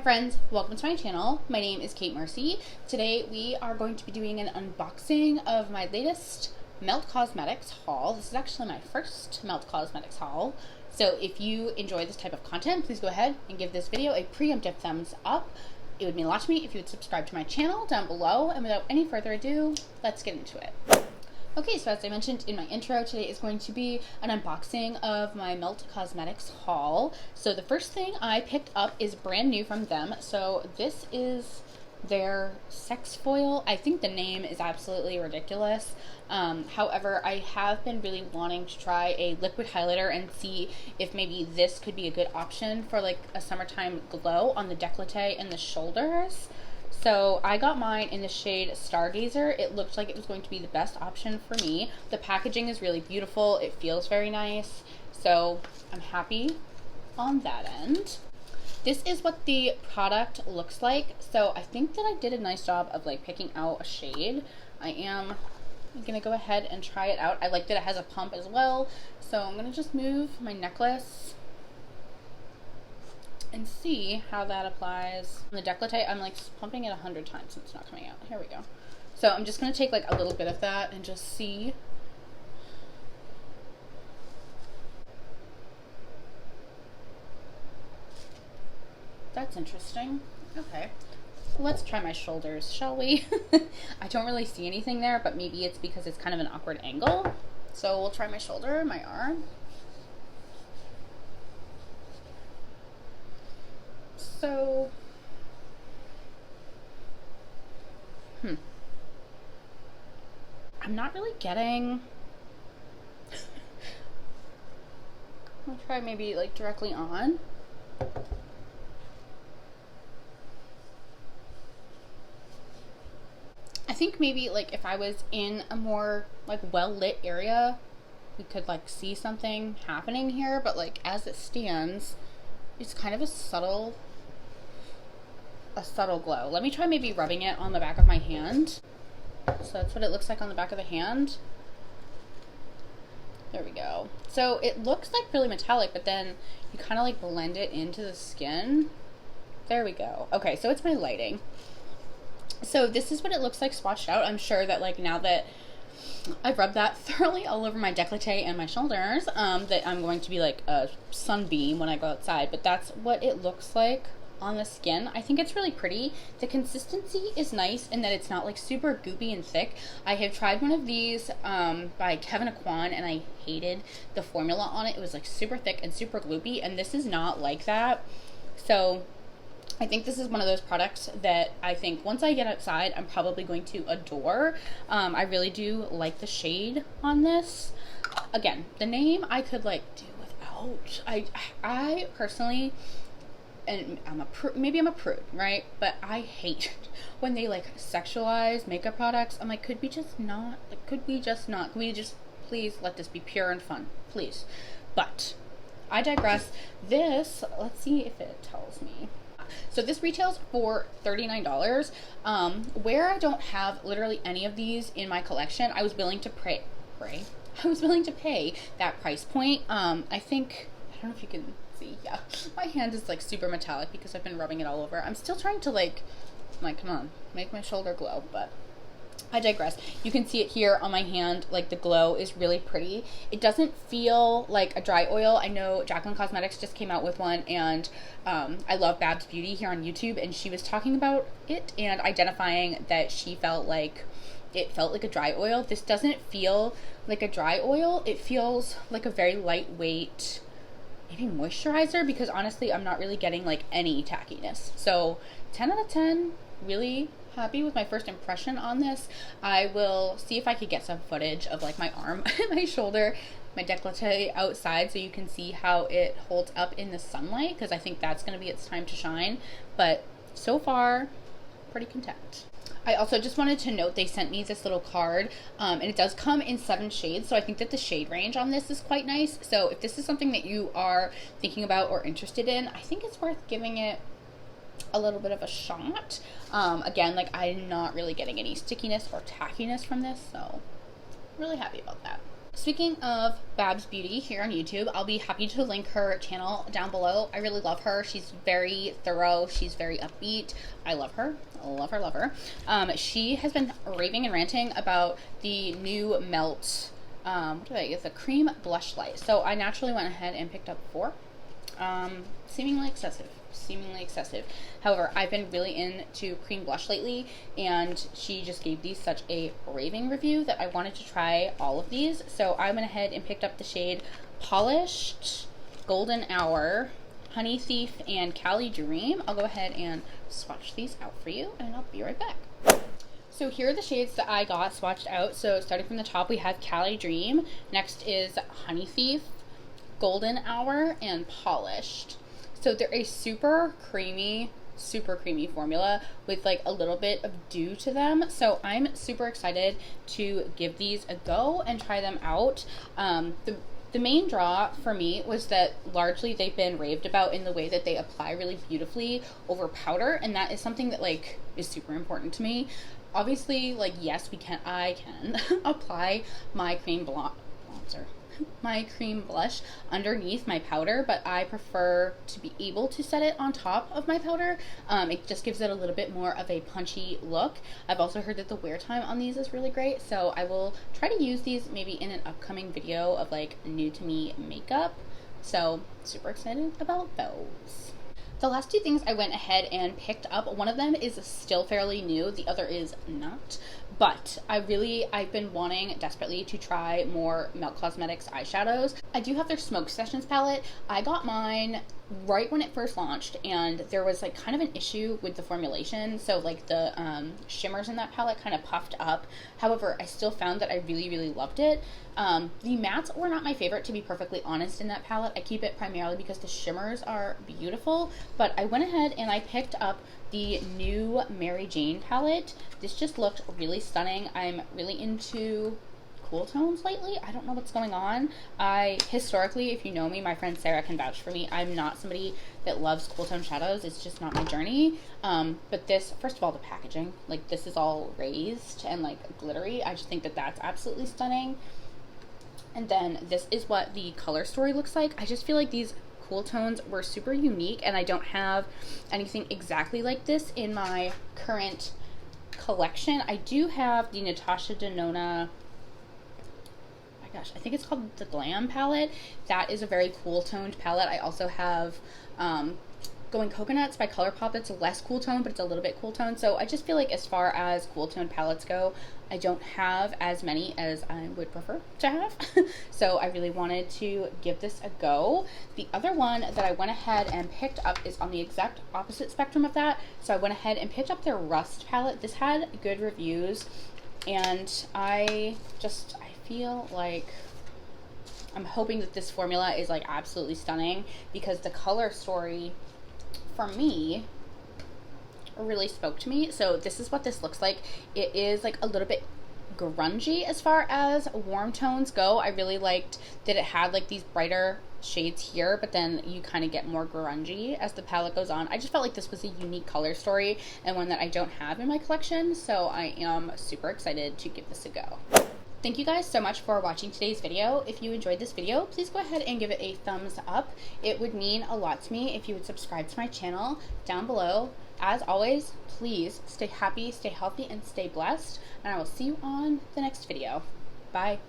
friends, welcome to my channel. My name is Kate Mercy. Today we are going to be doing an unboxing of my latest Melt Cosmetics haul. This is actually my first Melt Cosmetics haul. So if you enjoy this type of content, please go ahead and give this video a preemptive thumbs up. It would mean a lot to me if you would subscribe to my channel down below. And without any further ado, let's get into it. Okay, so as I mentioned in my intro, today is going to be an unboxing of my Melt Cosmetics haul. So the first thing I picked up is brand new from them. So this is their sex foil. I think the name is absolutely ridiculous. However, I have been really wanting to try a liquid highlighter and see if maybe this could be a good option for like a summertime glow on the décolleté and the shoulders. So I got mine in the shade Stargazer. It looked like it was going to be the best option for me. The packaging is really beautiful. It feels very nice. So I'm happy on that end. This is what the product looks like. So I think that I did a nice job of like picking out a shade. I am gonna go ahead and try it out. I like that it has a pump as well. So I'm gonna just move my necklace and see how that applies. On the décolleté, I'm like pumping it 100 times and it's not coming out. Here we go. So I'm just gonna take like a little bit of that and just see. That's interesting. Okay. Let's try my shoulders, shall we? I don't really see anything there, but maybe it's because it's kind of an awkward angle. So we'll try my shoulder, my arm. So, I'm not really getting, I'll try maybe like directly on. I think maybe like if I was in a more like well-lit area, we could like see something happening here, but like as it stands, it's kind of a subtle glow. Let me try maybe rubbing it on the back of my hand. So that's what it looks like on the back of the hand. There we go. So it looks like really metallic, but then you kind of like blend it into the skin. There we go. Okay, so it's my lighting. So this is what it looks like swatched out. I'm sure that like now that I've rubbed that thoroughly all over my décolleté and my shoulders, that I'm going to be like a sunbeam when I go outside, but that's what it looks like on the skin. I think it's really pretty. The consistency is nice in that it's not like super goopy and thick. I have tried one of these by Kevin Aquan and I hated the formula on it. It was like super thick and super gloopy, and this is not like that. So I think this is one of those products that I think once I get outside, I'm probably going to adore. I really do like the shade on this. Again, the name I could like do without. I personally, and maybe I'm a prude, right? But I hate when they like sexualize makeup products. I'm like, could we just not? Like, could we just please let this be pure and fun, please? But I digress. This, let's see if it tells me. So this retails for $39. Where I don't have literally any of these in my collection, I was willing to I was willing to pay that price point. I think, I don't know if you can see, yeah, my hand is like super metallic because I've been rubbing it all over. I'm still trying to like come on, make my shoulder glow, but I digress. You can see it here on my hand, like the glow is really pretty. It doesn't feel like a dry oil. I know Jaclyn Cosmetics just came out with one, and I love Babs Beauty here on YouTube, and she was talking about it and identifying that she felt like it felt like a dry oil. This doesn't feel like a dry oil. It feels like a very lightweight, maybe moisturizer, because honestly, I'm not really getting like any tackiness. So 10 out of 10, really happy with my first impression on this. I will see if I could get some footage of like my arm and my shoulder, my décolleté outside, so you can see how it holds up in the sunlight, because I think that's going to be its time to shine. But so far, pretty content. I also just wanted to note they sent me this little card, and it does come in 7 shades, so I think that the shade range on this is quite nice. So if this is something that you are thinking about or interested in, I think it's worth giving it a little bit of a shot. Again, like I'm not really getting any stickiness or tackiness from this, so really happy about that. Speaking of Babs Beauty here on YouTube, I'll be happy to link her channel down below. I really love her. She's very thorough. She's very upbeat. I love her. Love her, love her. She has been raving and ranting about the new Melt, what did I get? The Cream Blushlight. So I naturally went ahead and picked up 4. Seemingly excessive. However, I've been really into cream blush lately, and she just gave these such a raving review that I wanted to try all of these. So I went ahead and picked up the shade Polished, Golden Hour, Honey Thief, and Cali Dream. I'll go ahead and swatch these out for you, and I'll be right back. So here are the shades that I got swatched out. So starting from the top, we have Cali Dream. Next is Honey Thief, Golden Hour, and Polished. So they're a super creamy formula with like a little bit of dew to them. So I'm super excited to give these a go and try them out. The main draw for me was that largely they've been raved about in the way that they apply really beautifully over powder, and that is something that like is super important to me. Obviously, like, yes, I can apply my cream blush underneath my powder, but I prefer to be able to set it on top of my powder. It just gives it a little bit more of a punchy look. I've also heard that the wear time on these is really great, so I will try to use these maybe in an upcoming video of like new to me makeup. So super excited about those. The last 2 things I went ahead and picked up, one of them is still fairly new, the other is not, but I've been wanting desperately to try more Melt Cosmetics eyeshadows. I do have their Smoke Sessions palette. I got mine right when it first launched, and there was like kind of an issue with the formulation, so like the shimmers in that palette kind of puffed up. However, I still found that I really loved it. The mattes were not my favorite, to be perfectly honest, in that palette. I keep it primarily because the shimmers are beautiful, but I went ahead and I picked up the new Mary Jane palette. This just looked really stunning. I'm really into cool tones lately. I don't know what's going on. Historically, if you know me, my friend Sarah can vouch for me. I'm not somebody that loves cool tone shadows. It's just not my journey. But this, first of all, the packaging, like this is all raised and like glittery. I just think that that's absolutely stunning. And then this is what the color story looks like. I just feel like these cool tones were super unique, and I don't have anything exactly like this in my current collection. I do have the Natasha Denona, I think it's called the Glam palette. That is a very cool toned palette. I also have Going Coconuts by ColourPop. It's a less cool tone, but it's a little bit cool tone. So I just feel like as far as cool tone palettes go, I don't have as many as I would prefer to have. So I really wanted to give this a go. The other one that I went ahead and picked up is on the exact opposite spectrum of that. So I went ahead and picked up their Rust palette. This had good reviews, and I feel like I'm hoping that this formula is like absolutely stunning, because the color story for me really spoke to me. So this is what this looks like. It is like a little bit grungy as far as warm tones go. I really liked that it had like these brighter shades here, but then you kind of get more grungy as the palette goes on. I just felt like this was a unique color story and one that I don't have in my collection, so I am super excited to give this a go. Thank you guys so much for watching today's video. If you enjoyed this video, please go ahead and give it a thumbs up. It would mean a lot to me if you would subscribe to my channel down below. As always, please stay happy, stay healthy, and stay blessed, and I will see you on the next video. Bye.